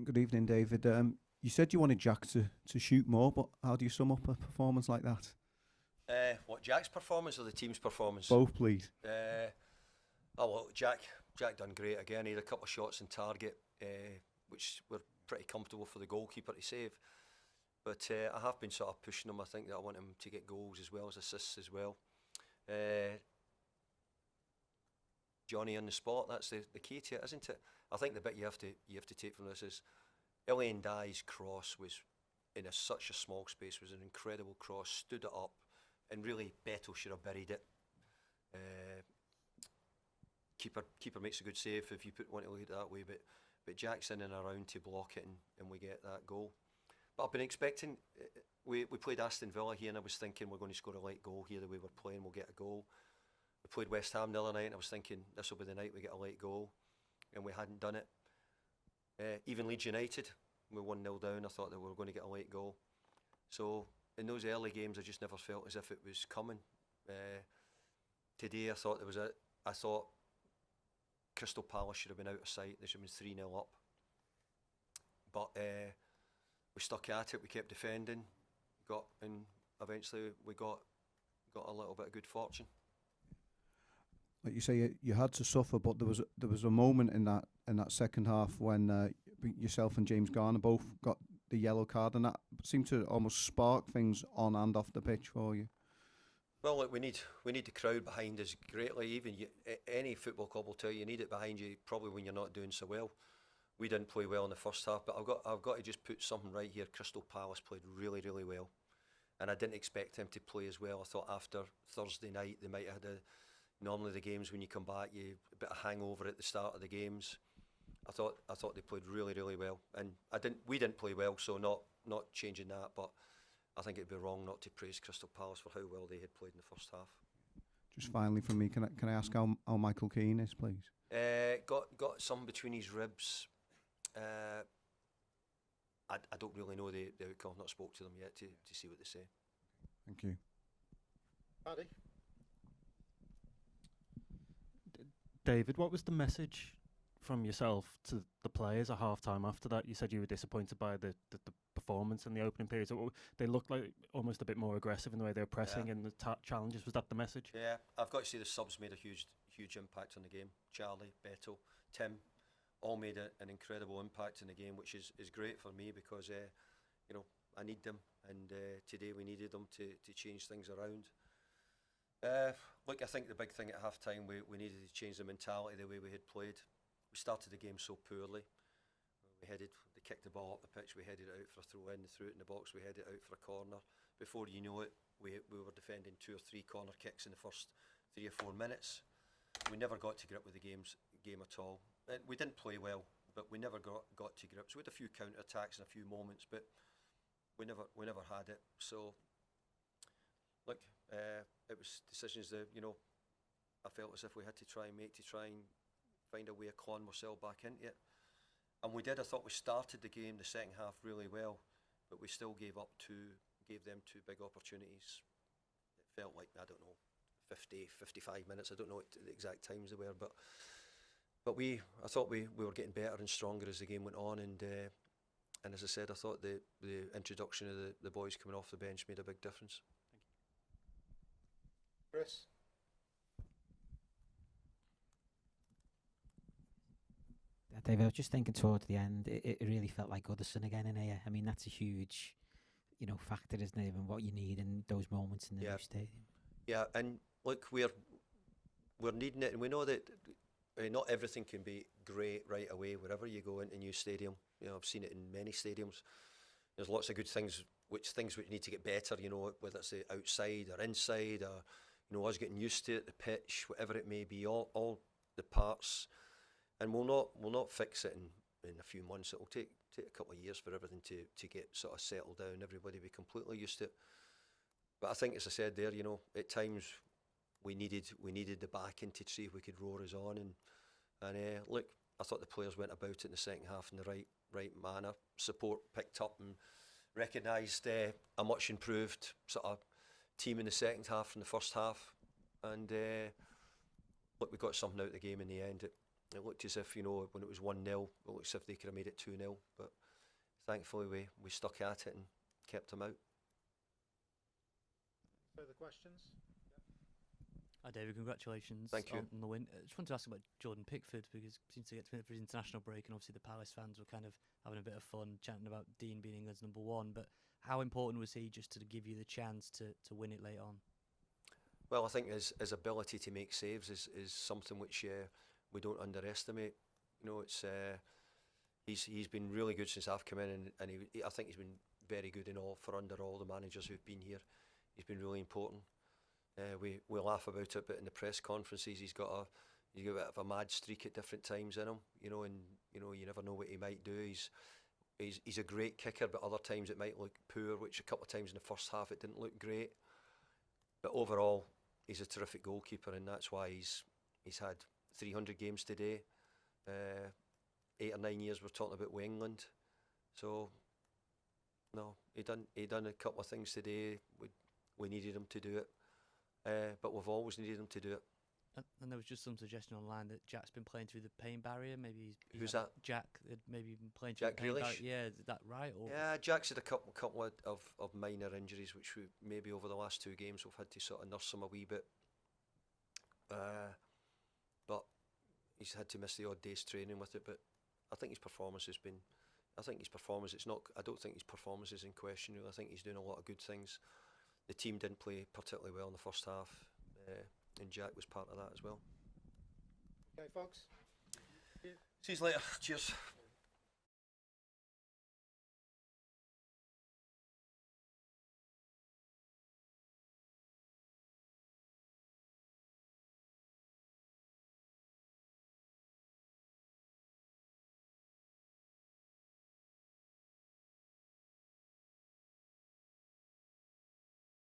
Good evening, David. You said you wanted Jack to shoot more, but how do you sum up a performance like that? What, Jack's performance or the team's performance? Both, please. Well, Jack done great again. He had a couple of shots in target, which were pretty comfortable for the goalkeeper to save. But I have been sort of pushing him. I think that I want him to get goals as well as assists as well. Johnny on the spot, that's the key to it, isn't it? I think the bit you have to take from this is Ilian Dye's cross was in such a small space, was an incredible cross, stood it up, and really Beto should have buried it. Keeper makes a good save if you want to look at it that way, but Jack's in and around to block it, and we get that goal. But I've been expecting, we played Aston Villa here, and I was thinking we're going to score a late goal here, the way we're playing, we'll get a goal. We played West Ham the other night, and I was thinking this will be the night we get a late goal, and we hadn't done it. Even Leeds United, we 1-0 down, I thought that we were going to get a late goal. So in those early games, I just never felt as if it was coming. Today, I thought Crystal Palace should have been out of sight. They should have been 3-0 up. But we stuck at it. We kept defending, and eventually we got a little bit of good fortune. Like you say, you had to suffer, but there was a moment in that second half when yourself and James Garner both got the yellow card, and that seemed to almost spark things on and off the pitch for you. Well, look, we need the crowd behind us greatly. Even any football club will tell you need it behind you. Probably when you're not doing so well. We didn't play well in the first half, but I've got to just put something right here. Crystal Palace played really, really well, and I didn't expect them to play as well. I thought after Thursday night they might have had normally the games when you come back, you a bit of hangover at the start of the games. I thought they played really, really well, and we didn't play well, so not changing that, but I think it'd be wrong not to praise Crystal Palace for how well they had played in the first half. Just finally from me, can I ask how Michael Keane is, please? Got some between his ribs. I don't really know the outcome. I've not spoke to them yet to see what they say. Thank you. Paddy? David, what was the message from yourself to the players at half-time after that? You said you were disappointed by the performance in the opening period. So they looked like almost a bit more aggressive in the way they were pressing and the challenges. Was that the message? Yeah, I've got to say the subs made a huge impact on the game. Charlie, Beto, Tim, all made an incredible impact in the game, which is great for me because I need them, and today we needed them to change things around. Look, I think the big thing at half time we needed to change the mentality, the way we had played. We started the game so poorly. They kicked the ball up the pitch, we headed it out for a throw in, they threw it in the box, we headed it out for a corner. Before you know it, we were defending 2 or 3 corner kicks in the first 3 or 4 minutes. We never got to grip with the game at all. We didn't play well, but we never got to grips. We had a few counter attacks and a few moments, but we never had it. So, look, it was decisions that I felt as if we had to try and find a way of clawing ourselves back into it, and we did. I thought we started the game, the second half, really well, but we still gave them 2 big opportunities. It felt like, I don't know, 50, 55 minutes. I don't know what the exact times they were, but I thought we were getting better and stronger as the game went on, and as I said, I thought the introduction of the boys coming off the bench made a big difference. Thank you. Chris? David, I was just thinking towards the end, it really felt like Goodison again in here. I mean, that's a huge, factor, isn't it? And what you need in those moments in the new stadium. Yeah, and look, we're needing it, and we know that not everything can be great right away wherever you go into a new stadium. I've seen it in many stadiums. There's lots of good things which need to get better. Whether it's the outside or inside, or us getting used to it, the pitch, whatever it may be, all the parts. And we'll not fix it in a few months. It'll take a couple of years for everything to get sort of settled down. Everybody be completely used to it. But I think, as I said there, at times we needed the backing to see if we could roar us on. And look, I thought the players went about it in the second half in the right manner. Support picked up and recognised a much improved sort of team in the second half from the first half. And look, we got something out of the game in the end. It looked as if, you know, when it was 1-0, it looked as if they could have made it 2-0. But thankfully we stuck at it and kept them out. Further questions? Hi David, congratulations Thank you. on the win. I just wanted to ask about Jordan Pickford, because he seemed to get to it for his international break, and obviously the Palace fans were kind of having a bit of fun chanting about Dean being England's #1. But how important was he just to give you the chance to win it late on? Well, I think his ability to make saves is something which we don't underestimate. You know, it's he's been really good since I've come in, and I think he's been very good for under all the managers who've been here. He's been really important. We laugh about it, but in the press conferences, he's got a bit of a mad streak at different times in him. You know, and you never know what he might do. He's a great kicker, but other times it might look poor. Which a couple of times in the first half it didn't look great. But overall, he's a terrific goalkeeper, and that's why he's had 300 games today. 8 or 9 years we're talking about with England. So no, he done a couple of things today. We needed him to do it, but we've always needed him to do it. And there was just some suggestion online that Jack's been playing through the pain barrier. Maybe Who's that? Jack had maybe been playing through Jack the pain barrier. Grealish? Yeah, is that right? Or Yeah, Jack's had a couple of minor injuries, which we maybe over the last 2 games we've had to sort of nurse him a wee bit. But he's had to miss the odd day's training with it. But I think his performance has been. I think his performance. It's not. I don't think his performance is in question. Really. I think he's doing a lot of good things. The team didn't play particularly well in the first half, and Jack was part of that as well. Okay, folks. See you later. Cheers.